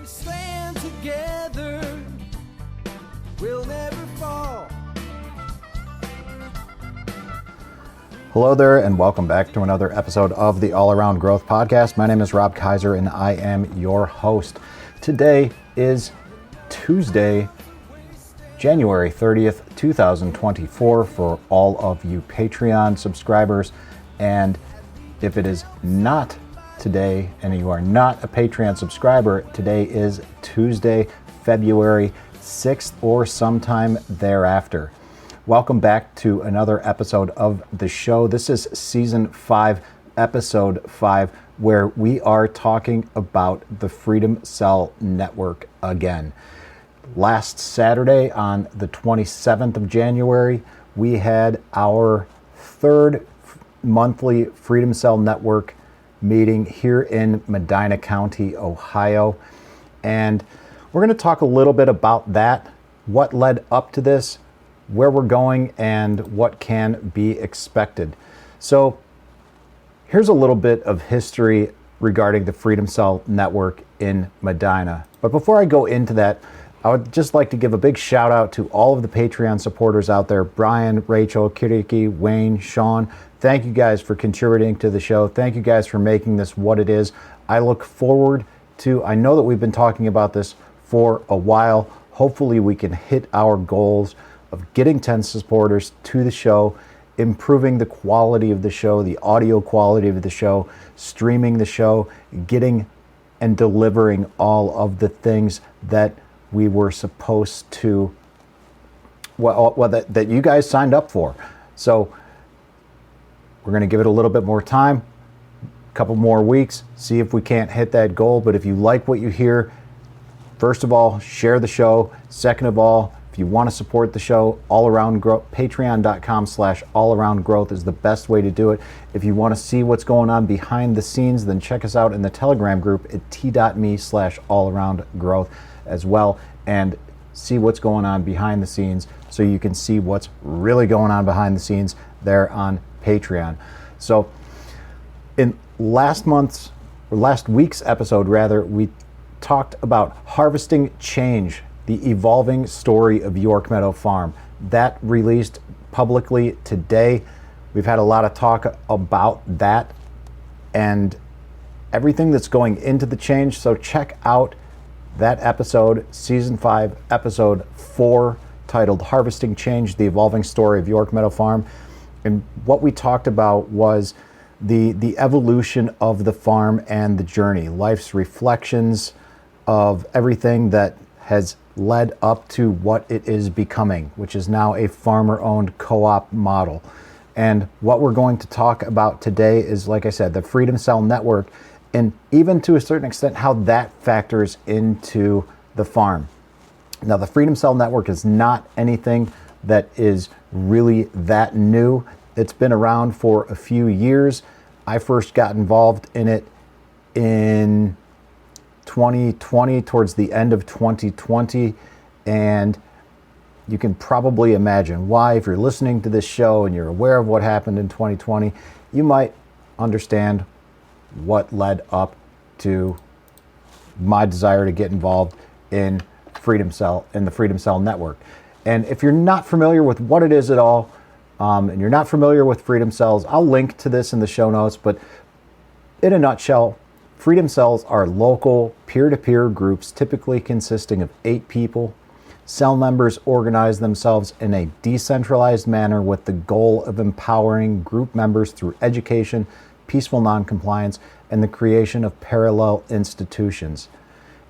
we stand together, we'll never fall. Hello there, and welcome back to another episode of the All Around Growth Podcast. My name is Rob Kaiser, and I am your host. Today is Tuesday, January 30th, 2024 for all of you Patreon subscribers. And if it is not today and you are not a Patreon subscriber, today is Tuesday, February 6th or sometime thereafter. Welcome back to another episode of the show. This is season 5, episode 5, where we are talking about the Freedom Cell Network again. Last Saturday, on the 27th of January, we had our third monthly Freedom Cell Network meeting here in Medina County, Ohio. And we're going to talk a little bit about that, what led up to this, where we're going, and what can be expected. So here's a little bit of history regarding the Freedom Cell Network in Medina. But before I go into that, I would just like to give a big shout out to all of the Patreon supporters out there: Brian, Rachel, Kiriki, Wayne, Sean. Thank you guys for contributing to the show. Thank you guys for making this what it is. I look forward to, I know that we've been talking about this for a while. Hopefully we can hit our goals of getting 10 supporters to the show, improving the quality of the show, the audio quality of the show, streaming the show, getting and delivering all of the things that we were supposed to, that you guys signed up for. So we're going to give it a little bit more time, a couple more weeks, see if we can't hit that goal. But if you like what you hear, first of all, share the show. Second of all, if you want to support the show, All Around Growth, patreon.com/allaroundgrowth is the best way to do it. If you want to see what's going on behind the scenes, then check us out in the Telegram group at t.me/allaroundgrowth as well, and see what's going on behind the scenes so you can see what's really going on behind the scenes there on Patreon. So in last week's episode, we talked about harvesting change, the evolving story of York Meadow Farm. That released publicly today. We've had a lot of talk about that and everything that's going into the change. So check out that episode, season 5, episode 4, titled Harvesting Change, the Evolving Story of York Meadow Farm. And what we talked about was the evolution of the farm and the journey, life's reflections of everything that has led up to what it is becoming, which is now a farmer-owned co-op model. And what we're going to talk about today is, like I said, the Freedom Cell Network, and even to a certain extent how that factors into the farm. Now, the Freedom Cell Network is not anything that is really that new. It's been around for a few years. I first got involved in it in 2020, towards the end of 2020, and you can probably imagine why. If you're listening to this show and you're aware of what happened in 2020, you might understand what led up to my desire to get involved in the Freedom Cell Network. And if you're not familiar with what it is at all, and you're not familiar with Freedom Cells, I'll link to this in the show notes. But in a nutshell, Freedom Cells are local peer-to-peer groups, typically consisting of 8 people. Cell members organize themselves in a decentralized manner with the goal of empowering group members through education, peaceful noncompliance, and the creation of parallel institutions.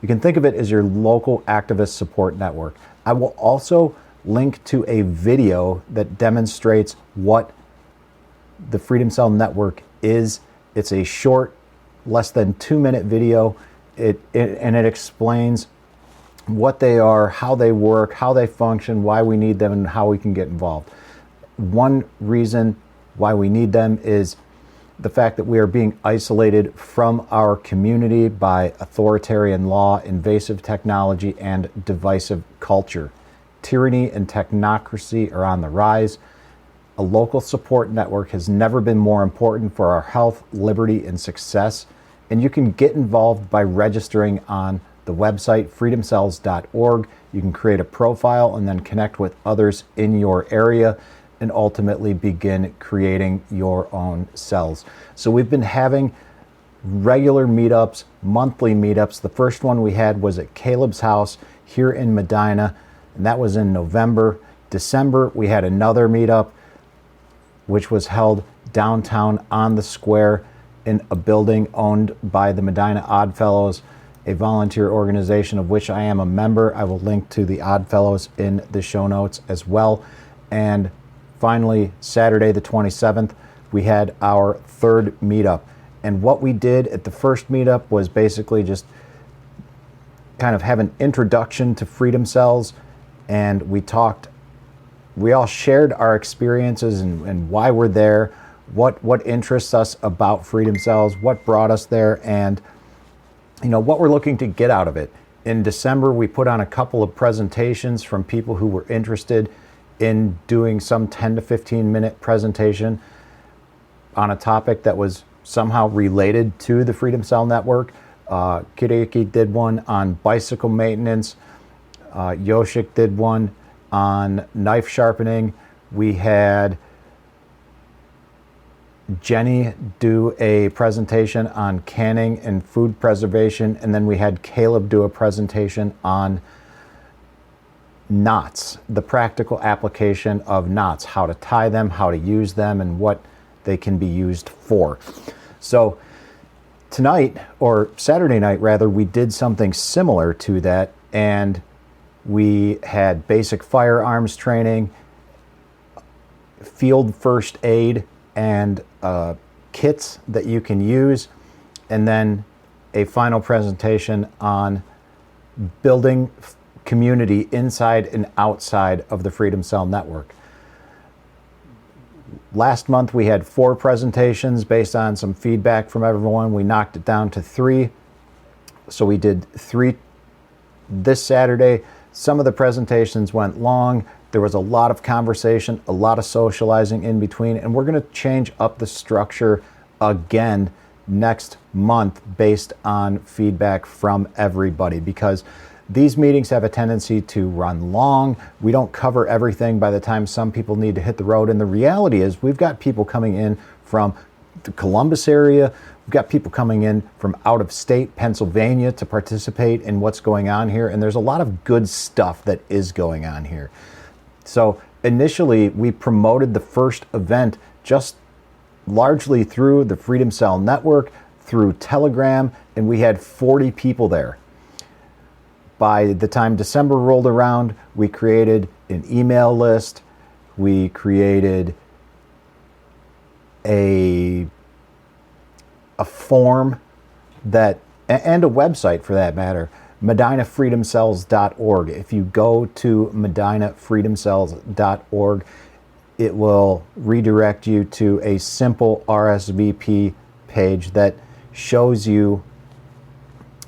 You can think of it as your local activist support network. I will also link to a video that demonstrates what the Freedom Cell Network is. It's a short, less than 2-minute video, and it explains what they are, how they work, how they function, why we need them, and how we can get involved. One reason why we need them is the fact that we are being isolated from our community by authoritarian law, invasive technology, and divisive culture. Tyranny and technocracy are on the rise. A local support network has never been more important for our health, liberty, and success. And you can get involved by registering on the website, freedomcells.org. You can create a profile and then connect with others in your area and ultimately begin creating your own cells. So we've been having regular meetups, monthly meetups. The first one we had was at Caleb's house here in Medina, and that was in November. December, we had another meetup, which was held downtown on the square in a building owned by the Medina Oddfellows, a volunteer organization of which I am a member. I will link to the Oddfellows in the show notes as well. And finally, Saturday the 27th, we had our third meetup. And what we did at the first meetup was basically just kind of have an introduction to Freedom Cells, and we all shared our experiences and why we're there, what interests us about Freedom Cells, what brought us there, and what we're looking to get out of it. In December, we put on a couple of presentations from people who were interested in doing some 10 to 15 minute presentation on a topic that was somehow related to the Freedom Cell Network. Kiriki did one on bicycle maintenance. Yoshik did one on knife sharpening. We had Jenny do a presentation on canning and food preservation, and then we had Caleb do a presentation on knots, the practical application of knots, how to tie them, how to use them, and what they can be used for. So tonight, or Saturday night rather, we did something similar to that, and we had basic firearms training, field first aid, and kits that you can use, and then a final presentation on building community inside and outside of the Freedom Cell Network. Last month we had 4 presentations based on some feedback from everyone. We knocked it down to 3. So we did 3 this Saturday. Some of the presentations went long. There was a lot of conversation, a lot of socializing in between, and we're going to change up the structure again next month based on feedback from everybody, because these meetings have a tendency to run long. We don't cover everything by the time some people need to hit the road. And the reality is we've got people coming in from the Columbus area. We've got people coming in from out of state, Pennsylvania, to participate in what's going on here. And there's a lot of good stuff that is going on here. So initially, we promoted the first event just largely through the Freedom Cell Network, through Telegram, and we had 40 people there. By the time December rolled around, we created an email list. We created a form that, and a website for that matter, medinafreedomcells.org. If you go to medinafreedomcells.org, it will redirect you to a simple RSVP page that shows you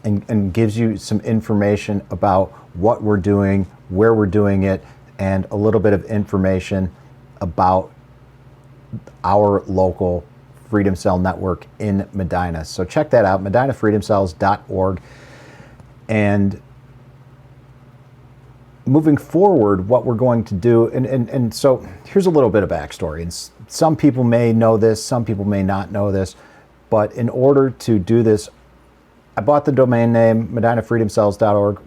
and gives you some information about what we're doing, where we're doing it, and a little bit of information about our local Freedom Cell Network in Medina. So check that out, medinafreedomcells.org. And moving forward, what we're going to do, and so here's a little bit of backstory. And some people may know this, some people may not know this, but in order to do this, I bought the domain name medinafreedomcells.org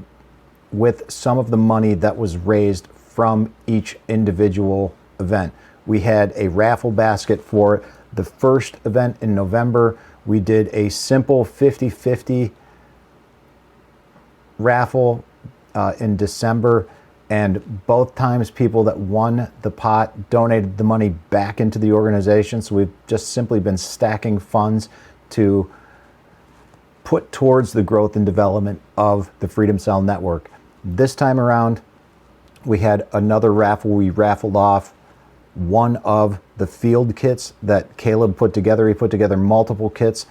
with some of the money that was raised from each individual event. We had a raffle basket for the first event in November. We did a simple 50-50 raffle in December, and both times people that won the pot donated the money back into the organization. So we've just simply been stacking funds to put towards the growth and development of the Freedom Cell Network. This time around, we had another raffle. We raffled off one of the field kits that Caleb put together. He put together multiple kits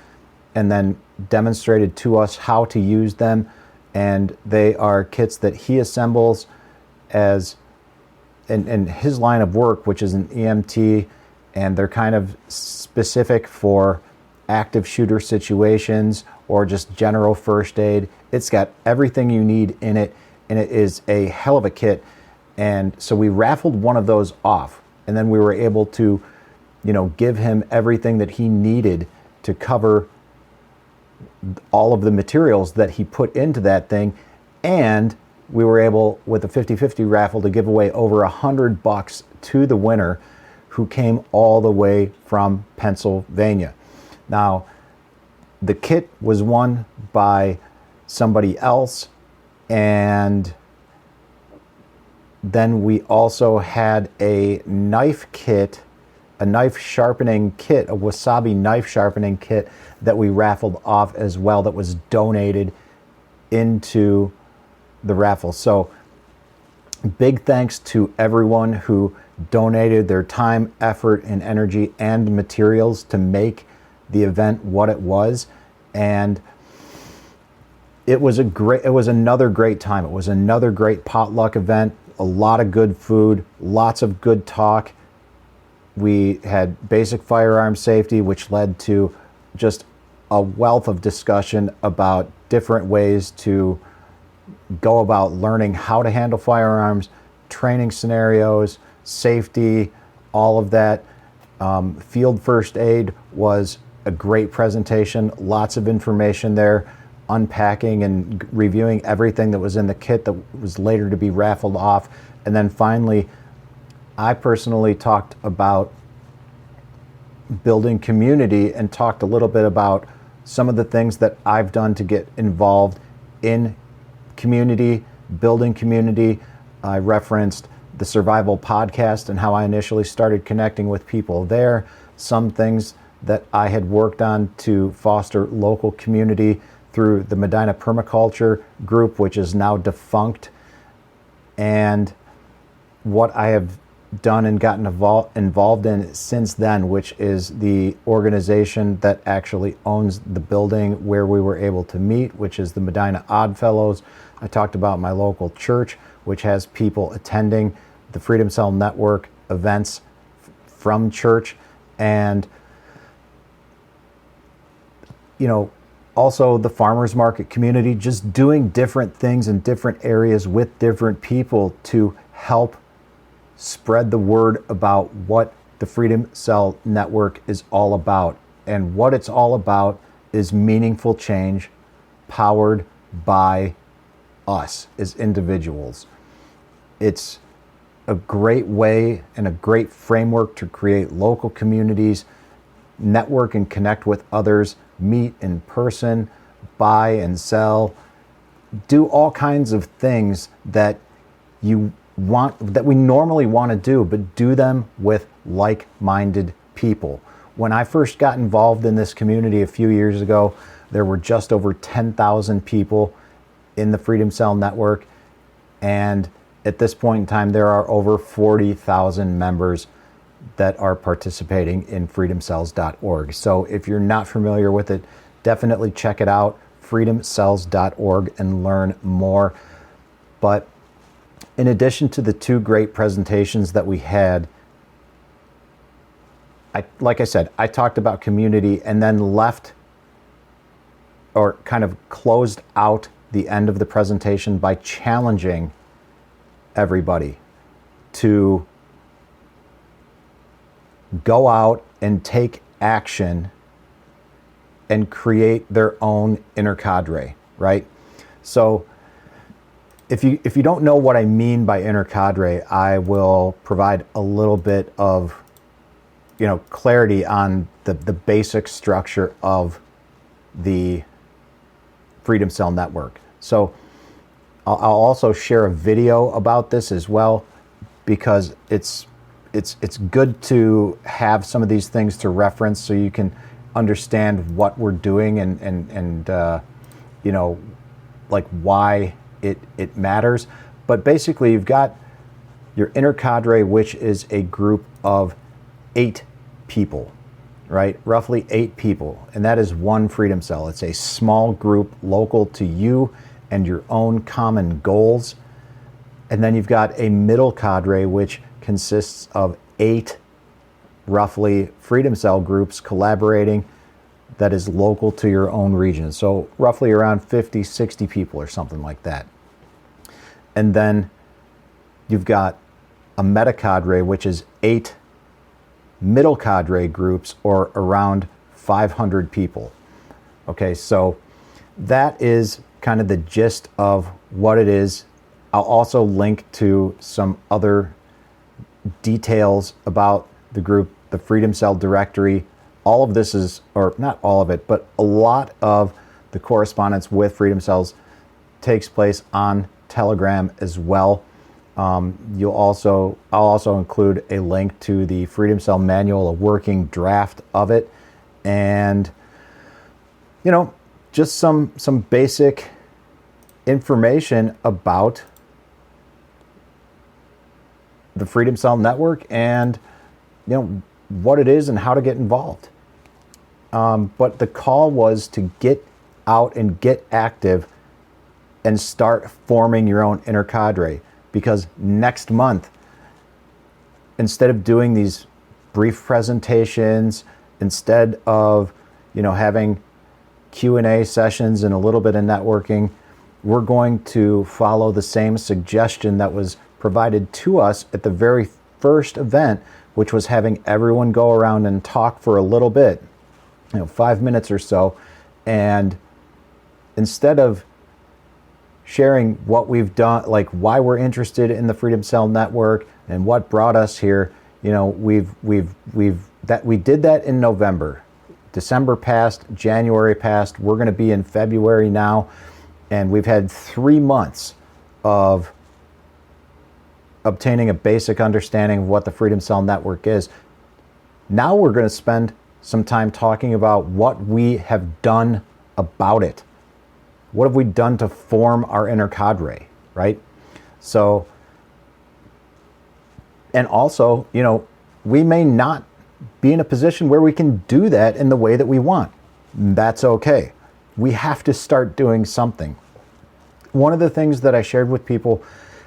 and then demonstrated to us how to use them. And they are kits that he assembles as in his line of work, which is an EMT, and they're kind of specific for active shooter situations or just general first aid. It's got everything you need in it, and it is a hell of a kit. And so we raffled one of those off, and then we were able to, give him everything that he needed to cover all of the materials that he put into that thing. And we were able, with the 50-50 raffle, to give away over $100 to the winner, who came all the way from Pennsylvania. Now, the kit was won by somebody else, and then we also had a knife kit, a knife sharpening kit, a wasabi knife sharpening kit that we raffled off as well, that was donated into the raffle. So big thanks to everyone who donated their time, effort, and energy and materials to make the event what it was. And it was another great time. It was another great potluck event, a lot of good food, lots of good talk. We had basic firearm safety, which led to just a wealth of discussion about different ways to go about learning how to handle firearms, training scenarios, safety, all of that. Field first aid was a great presentation, lots of information there, unpacking and reviewing everything that was in the kit that was later to be raffled off. And then finally, I personally talked about building community and talked a little bit about some of the things that I've done to get involved in community, building community. I referenced the Survival Podcast and how I initially started connecting with people there. Some things that I had worked on to foster local community through the Medina Permaculture group, which is now defunct, and what I have done and gotten involved in since then, which is the organization that actually owns the building where we were able to meet, which is the Medina Oddfellows. I talked about my local church, which has people attending the Freedom Cell Network events from church, and also the farmers market community, just doing different things in different areas with different people to help spread the word about what the Freedom Cell Network is all about. And what it's all about is meaningful change powered by us as individuals. It's a great way and a great framework to create local communities, network and connect with others, meet in person, buy and sell, do all kinds of things that we normally want to do, but do them with like-minded people. When I first got involved in this community a few years ago, there were just over 10,000 people in the Freedom Cell Network, and at this point in time, there are over 40,000 members that are participating in freedomcells.org. So if you're not familiar with it, definitely check it out, freedomcells.org, and learn more. But in addition to the two great presentations that we had, like I said, I talked about community and then left, or kind of closed out the end of the presentation by challenging everybody to go out and take action and create their own inner cadre, right? So if you don't know what I mean by inner cadre, I will provide a little bit of clarity on the basic structure of the Freedom Cell Network. So I'll also share a video about this as well, because it's good to have some of these things to reference so you can understand what we're doing and like why it matters. But basically, you've got your inner cadre, which is a group of 8 people, right? Roughly 8 people. And that is one Freedom Cell. It's a small group local to you and your own common goals. And then you've got a middle cadre, which consists of 8 roughly Freedom Cell groups collaborating that is local to your own region. So roughly around 50, 60 people or something like that. And then you've got a meta cadre, which is 8 middle cadre groups, or around 500 people. Okay, so that is kind of the gist of what it is. I'll also link to some other details about the group, the Freedom Cell directory. All of this is, or not all of it, but a lot of the correspondence with Freedom Cells takes place on Telegram as well. I'll also include a link to the Freedom Cell manual, a working draft of it, and just some basic information about the Freedom Cell network and what it is and how to get involved. But the call was to get out and get active and start forming your own inner cadre, because next month, instead of doing these brief presentations, instead of having Q&A sessions and a little bit of networking, we're going to follow the same suggestion that was provided to us at the very first event, which was having everyone go around and talk for a little bit, 5 minutes or so. And instead of sharing what we've done, like why we're interested in the Freedom Cell network and what brought us here, we did that in November. December passed, January passed, we're going to be in February now, and we've had 3 months of obtaining a basic understanding of what the Freedom Cell network is. Now we're going to spend some time talking about what we have done about it. What have we done to form our inner cadre, right? So, and also, we may not be in a position where we can do that in the way that we want. That's okay. We have to start doing something. One of the things that I shared with people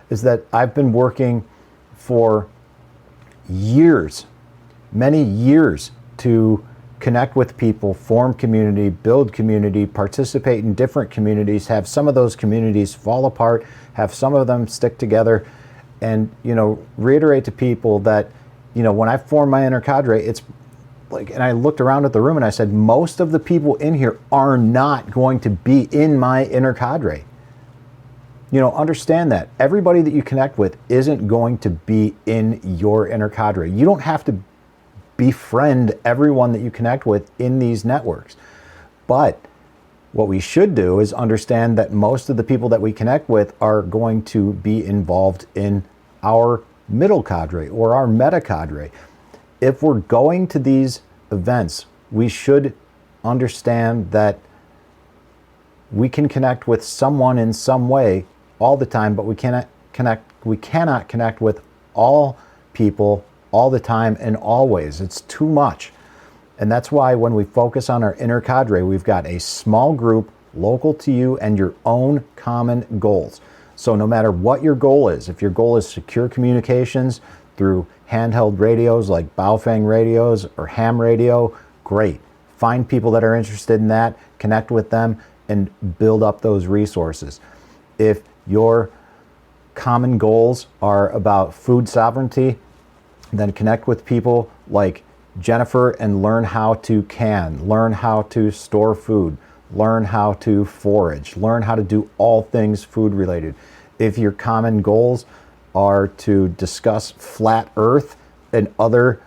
is that I've been working for years, many years, to connect with people, form community, build community, participate in different communities, have some of those communities fall apart, have some of them stick together, and reiterate to people that when I form my inner cadre, it's like, and I looked around at the room and I said, most of the people in here are not going to be in my inner cadre. Understand that everybody that you connect with isn't going to be in your inner cadre. You don't have to befriend everyone that you connect with in these networks. But what we should do is understand that most of the people that we connect with are going to be involved in our middle cadre or our meta cadre. If we're going to these events, we should understand that we can connect with someone in some way all the time, but we cannot connect with all people all the time and always. It's too much. And that's why when we focus on our inner cadre, we've got a small group local to you and your own common goals. So no matter what your goal is, if your goal is secure communications through handheld radios like Baofeng radios or ham radio, great. Find people that are interested in that, connect with them, and build up those resources. If your common goals are about food sovereignty, then connect with people like Jennifer and learn how to can, learn how to store food, learn how to forage, learn how to do all things food related. If your common goals are to discuss flat earth and other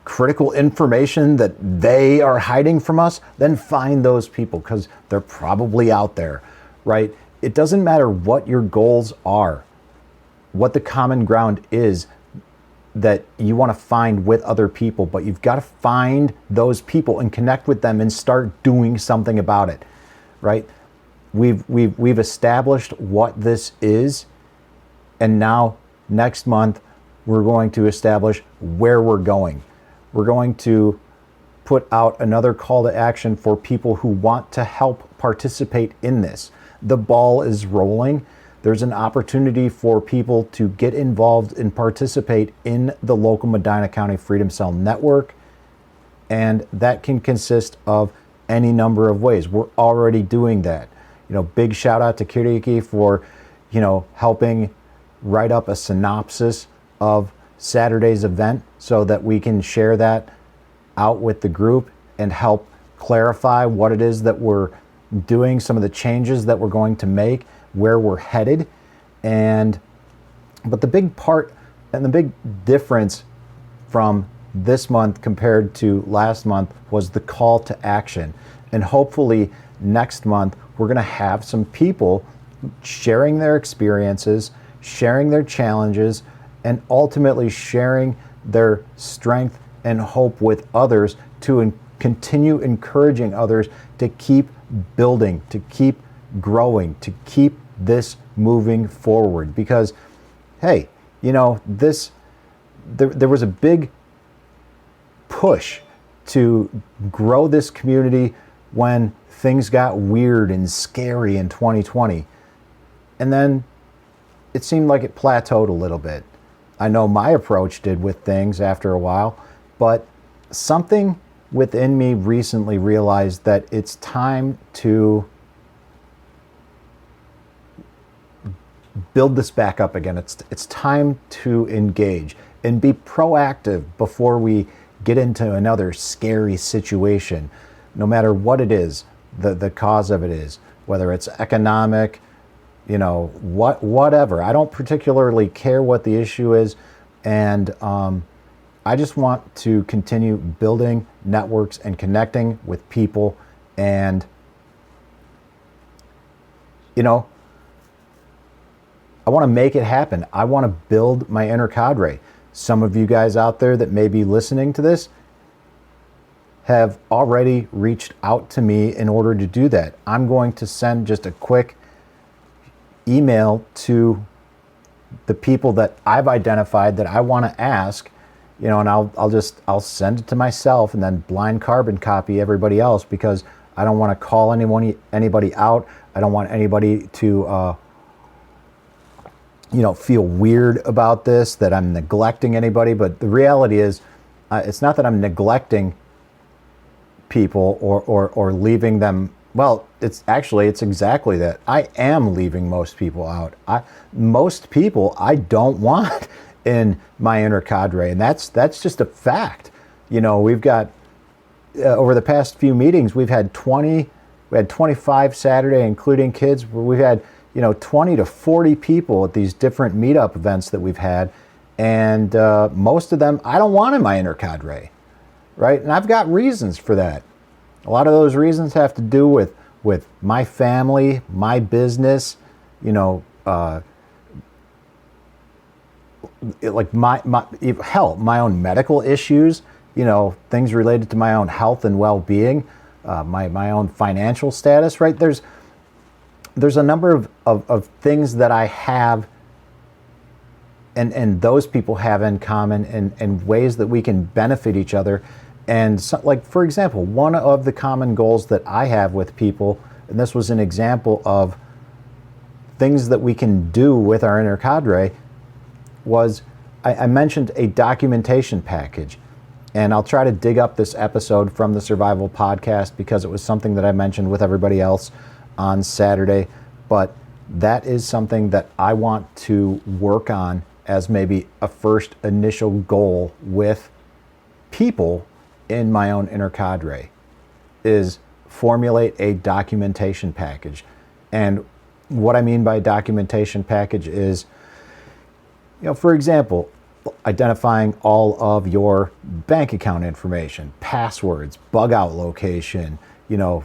critical information that they are hiding from us, then find those people, because they're probably out there, right? It doesn't matter what your goals are, what the common ground is that you want to find with other people, but you've got to find those people and connect with them and start doing something about it, right? We've established what this is, and now next month we're going to establish where we're going. We're going to put out another call to action for people who want to help participate in this. The ball is rolling. There's an opportunity for people to get involved and participate in the local Medina County Freedom Cell network And that can consist of any number of ways. We're already doing that. Big shout out to Kiriki for, helping write up a synopsis of Saturday's event so that we can share that out with the group and help clarify what it is that we're doing, some of the changes that we're going to make, where we're headed. But the big part and the big difference from this month compared to last month was the call to action. And hopefully next month we're going to have some people sharing their experiences, sharing their challenges, and ultimately sharing their strength and hope with others to continue encouraging others to keep building, to keep growing, to keep this moving forward. Because, hey, there was a big push to grow this community when things got weird and scary in 2020. And then it seemed like it plateaued a little bit. I know my approach did with things after a while, but something within me recently realized that it's time to build this back up again. It's time to engage and be proactive before we get into another scary situation, no matter what it is, the cause of it is, whether it's economic, whatever. I don't particularly care what the issue is, and I just want to continue building networks and connecting with people, and I want to make it happen. I want to build my inner cadre. Some of you guys out there that may be listening to this have already reached out to me in order to do that. I'm going to send just a quick email to the people that I've identified that I want to ask, and I'll send it to myself and then blind carbon copy everybody else, because I don't want to call anybody out. I don't want anybody to feel weird about this, that I'm neglecting anybody. But the reality is, it's not that I'm neglecting people or leaving them. Well, it's exactly that. I am leaving most people out. Most people I don't want in my inner cadre, and that's just a fact. We've got over the past few meetings, we had 25 Saturday, including kids. We've had 20 to 40 people at these different meetup events that we've had, and most of them I don't want in my inner cadre, right? And I've got reasons for that. A lot of those reasons have to do with my family, my business, like my own medical issues, things related to my own health and well-being, my own financial status, right? There's a number of things that I have and those people have in common, and ways that we can benefit each other. And so, like, for example, one of the common goals that I have with people, and this was an example of things that we can do with our inner cadre, was I mentioned a documentation package. And I'll try to dig up this episode from the Survival Podcast, because it was something that I mentioned with everybody else on Saturday. But that is something that I want to work on as maybe a first initial goal with people in my own inner cadre, is formulate a documentation package. And what I mean by documentation package is, for example, identifying all of your bank account information, passwords, bug out location,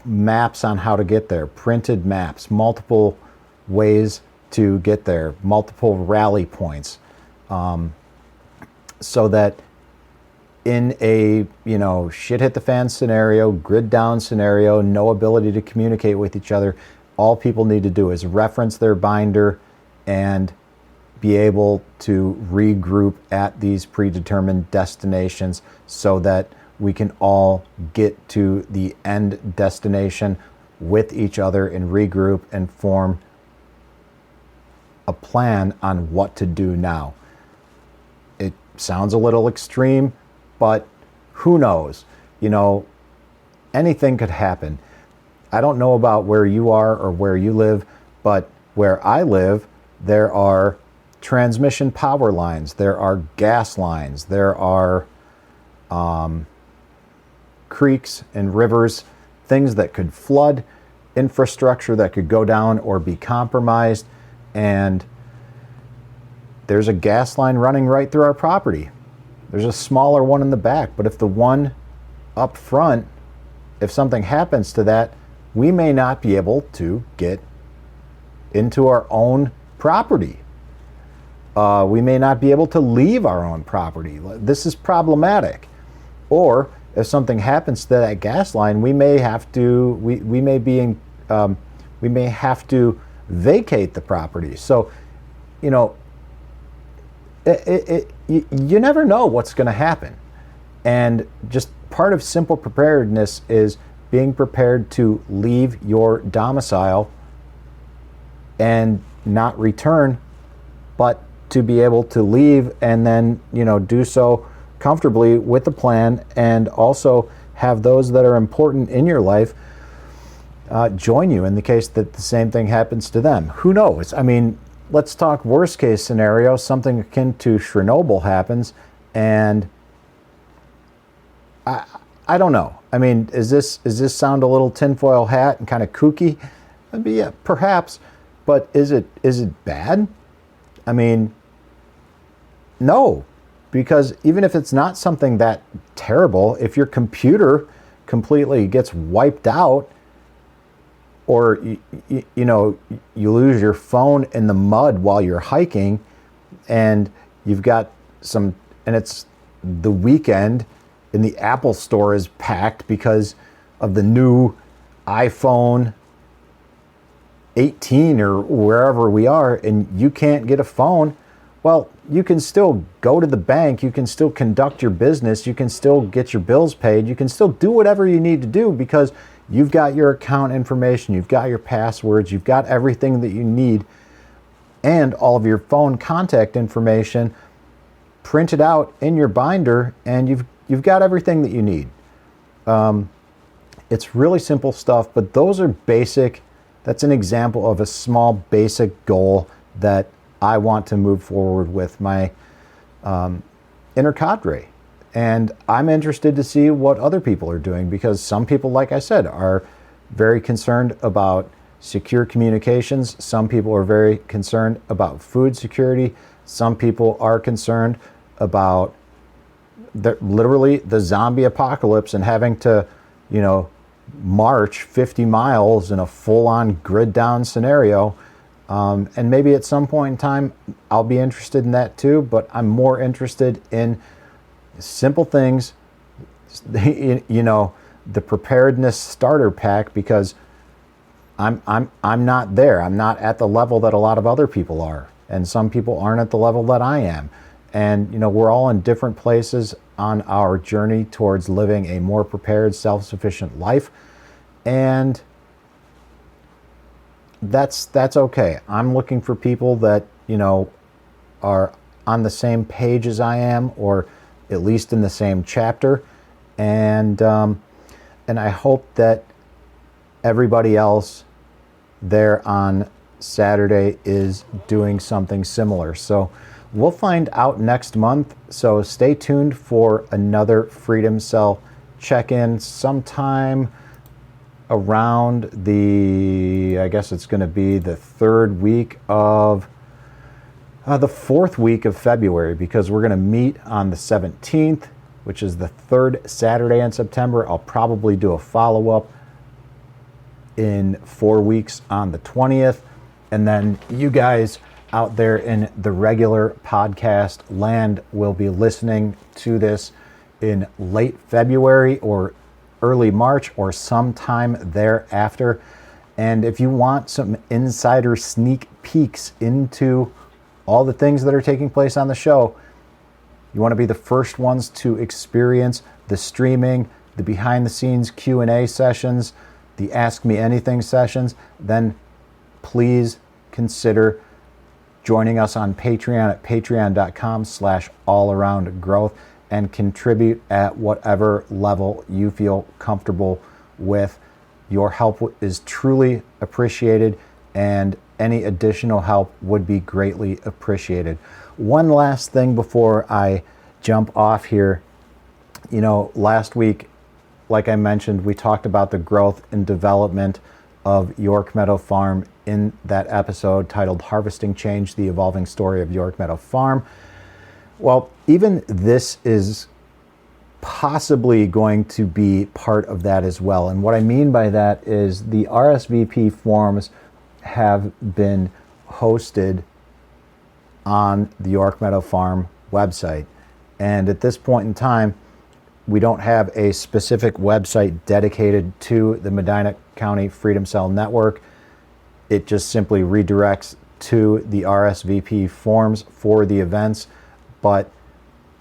maps on how to get there, printed maps, multiple ways to get there, multiple rally points, so that in a shit hit the fan scenario, grid down scenario, no ability to communicate with each other, all people need to do is reference their binder and be able to regroup at these predetermined destinations, so that we can all get to the end destination with each other and regroup and form a plan on what to do now. It sounds a little extreme, but who knows? you know, anything could happen. I don't know about where you are or where you live, but where I live, there are transmission power lines, there are gas lines, there are creeks and rivers, things that could flood, infrastructure that could go down or be compromised, and there's a gas line running right through our property. There's a smaller one in the back, but if the one up front, if something happens to that, we may not be able to get into our own property. We may not be able to leave our own property. This is problematic. Or if something happens to that gas line, we may have to we may have to vacate the property. So, you know, you never know what's going to happen. And just part of simple preparedness is being prepared to leave your domicile and not return, but to be able to leave and then, you know, do so comfortably with a plan, and also have those that are important in your life join you in the case that the same thing happens to them. Who knows? I mean, let's talk worst case scenario, something akin to Chernobyl happens, and I don't know. I mean, does this sound a little tinfoil hat and kind of kooky? Yeah, perhaps, but is it bad? I mean, no, because even if it's not something that terrible, if your computer completely gets wiped out, or you know, you lose your phone in the mud while you're hiking, and you've got and it's the weekend, and the Apple store is packed because of the new iPhone 18 or wherever we are, and you can't get a phone, well, you can still go to the bank, you can still conduct your business, you can still get your bills paid, you can still do whatever you need to do because you've got your account information, you've got your passwords, you've got everything that you need, and all of your phone contact information printed out in your binder, and you've got everything that you need. It's really simple stuff, but those are basic. That's an example of a small basic goal that I want to move forward with my inner cadre. And I'm interested to see what other people are doing, because some people, like I said, are very concerned about secure communications. Some people are very concerned about food security. Some people are concerned about literally the zombie apocalypse and having to, you know, march 50 miles in a full-on grid-down scenario. And maybe at some point in time, I'll be interested in that too, but I'm more interested in simple things, you know, the preparedness starter pack, because I'm not there. I'm not at the level that a lot of other people are, and some people aren't at the level that I am. And, you know, we're all in different places on our journey towards living a more prepared, self-sufficient life. And that's okay. I'm looking for people that, you know, are on the same page as I am, or at least in the same chapter. And I hope that everybody else there on Saturday is doing something similar. So we'll find out next month. So stay tuned for another Freedom Cell check-in sometime around I guess it's going to be the fourth week of February, because we're going to meet on the 17th, which is the third Saturday in September. I'll probably do a follow-up in 4 weeks on the 20th. And then you guys out there in the regular podcast land will be listening to this in late February or early March or sometime thereafter. And if you want some insider sneak peeks into all the things that are taking place on the show, you want to be the first ones to experience the streaming, the behind the scenes Q&A sessions, the Ask Me Anything sessions, then please consider joining us on Patreon at patreon.com/allaroundgrowth. and contribute at whatever level you feel comfortable with. Your help is truly appreciated, and any additional help would be greatly appreciated. One last thing before I jump off here. Last week, like I mentioned, we talked about the growth and development of York Meadow Farm in that episode titled Harvesting Change, the Evolving Story of York Meadow Farm. Well, even this is possibly going to be part of that as well. And what I mean by that is the RSVP forms have been hosted on the York Meadow Farm website. And at this point in time, we don't have a specific website dedicated to the Medina County Freedom Cell Network. It just simply redirects to the RSVP forms for the events. But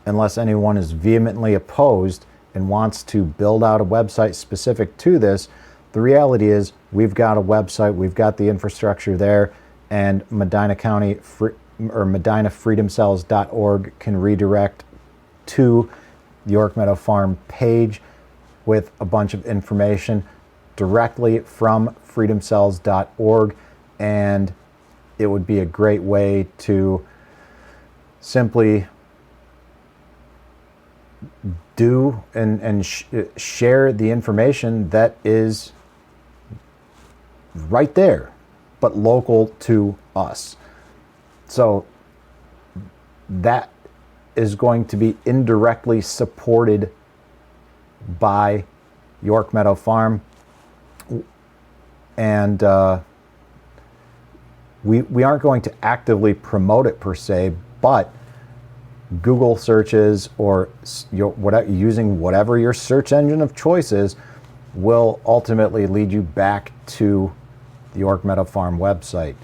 unless anyone is vehemently opposed and wants to build out a website specific to this, the reality is we've got a website, we've got the infrastructure there, and Medina County or MedinaFreedomCells.org can redirect to the York Meadow Farm page with a bunch of information directly from freedomcells.org, and it would be a great way to simply do and share the information that is right there, but local to us. So that is going to be indirectly supported by York Meadow Farm, and we aren't going to actively promote it per se, but Google searches or using whatever your search engine of choice is will ultimately lead you back to the York Meadow Farm website.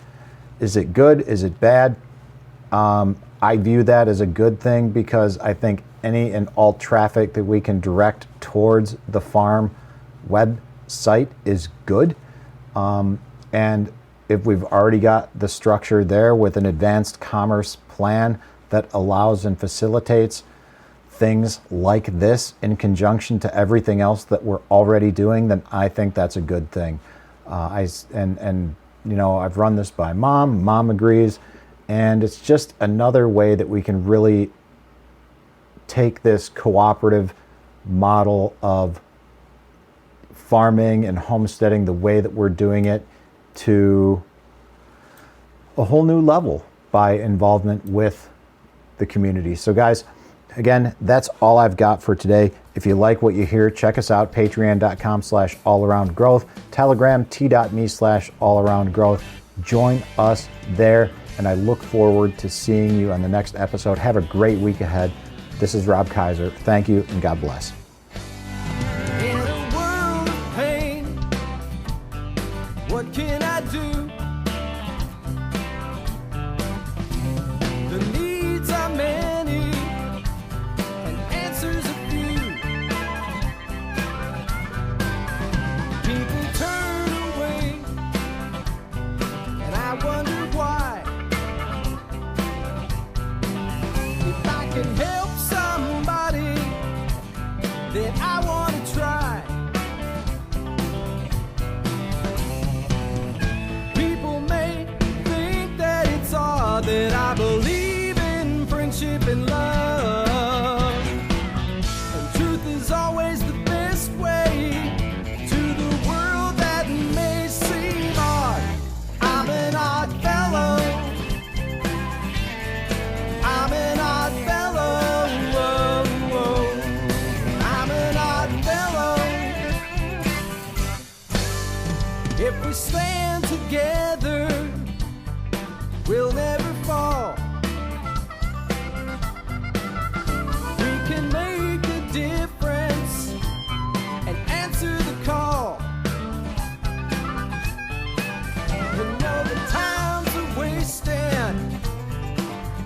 Is it good? Is it bad? I view that as a good thing, because I think any and all traffic that we can direct towards the farm website is good. And if we've already got the structure there with an advanced commerce plan that allows and facilitates things like this in conjunction to everything else that we're already doing, then I think that's a good thing. I've run this by Mom. Mom agrees. And it's just another way that we can really take this cooperative model of farming and homesteading, the way that we're doing it, to a whole new level by involvement with the community. So guys, again, that's all I've got for today. If you like what you hear, check us out, patreon.com/allaroundgrowth, Telegram, t.me/allaroundgrowth. Join us there, and I look forward to seeing you on the next episode. Have a great week ahead. This is Rob Kaiser. Thank you, and God bless. In a world of pain, what can I do? The needs are many, and answers are few. People turn away, and I wonder why. If I can help somebody, then I want to try. People may think that it's odd that I believe in friendship and love, and truth is always the best way to the world that may seem odd. I'm an odd fellow. I'm an odd fellow. I'm an odd fellow. If we stand together, we'll never fall. We can make a difference and answer the call. You know the times are wasting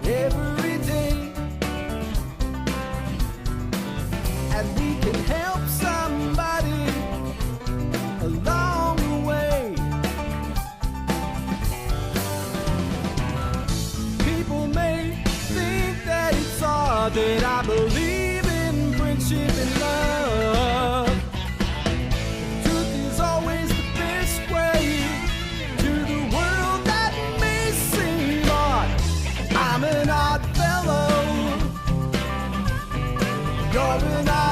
every day, and we can help somebody along the way. People may think that it's odd that I believe friendship and love. Truth is always the best way to the world that may seem odd. I'm an odd fellow. You're an odd